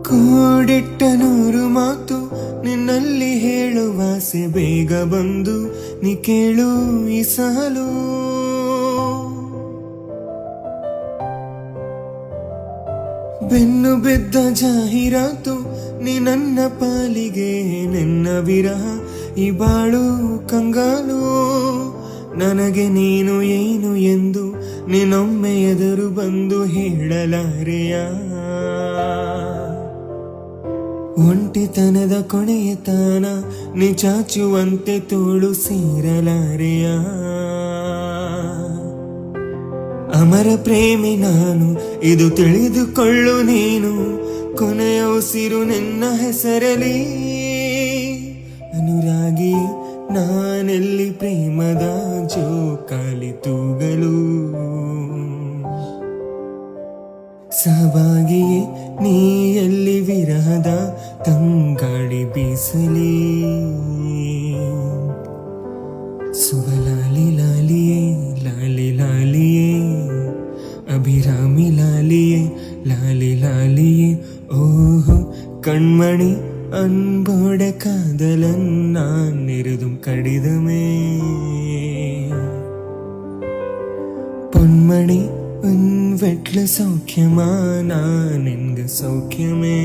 ಕೂಡಿಟ್ಟ ನೂರು ಮಾತು ನಿನ್ನಲ್ಲಿ ಹೇಳುವಾಸೆ ಬೇಗ ಬಂದು ನೀ ಕೇಳು ಈ ಸಾಲು. ಬೆನ್ನು ಬಿದ್ದ ಜಾಹೀರಾತು ನೀ ನನ್ನ ಪಾಲಿಗೆ, ನಿನ್ನ ವಿರಹ ಈ ಬಾಳು ಕಂಗಾಲು. ನನಗೆ ನೀನು ಏನು ಎಂದು ನೀನೊಮ್ಮೆ ಎದುರು ಬಂದು ಹೇಳಲಾರೆಯ. ಒಂಟಿತನದ ಕೊನೆಯ ತಾನ ನೀ ಚಾಚುವಂತೆ ತೋಳು ಸೇರಲಾರೆಯ. ಅಮರ ಪ್ರೇಮಿ ನಾನು, ಇದು ತಿಳಿದುಕೊಳ್ಳು ನೀನು. ಕೊನೆಯ ಉಸಿರು ನಿನ್ನ ಹೆಸರಲಿ. ಅನುರಾಗಿ ನಾನೆಲ್ಲಿ ಪ್ರೇಮದ ಜೋಕಾಲಿ ತೂಗಲು. ಸಹಭಾಗಿಯೇ ನೀ ಎಲ್ಲಿ ವಿರಹದ ತಂಗಾಳಿ ಬೀಸಲಿ. ಸುವಲಾಲಿ ಲಾಲಿಯೇ ಲಾಲಿ ಲಾಲಿಯೇ, அபிராமி லாலியே லாலி லாலியே. ஓஹோ கண்மணி அன்போட காதலன் நான் எழுதும் கடிதமே. பொன்மணி உன் வீட்ல சௌக்கியமா, நான் எங்க சௌக்கியமே.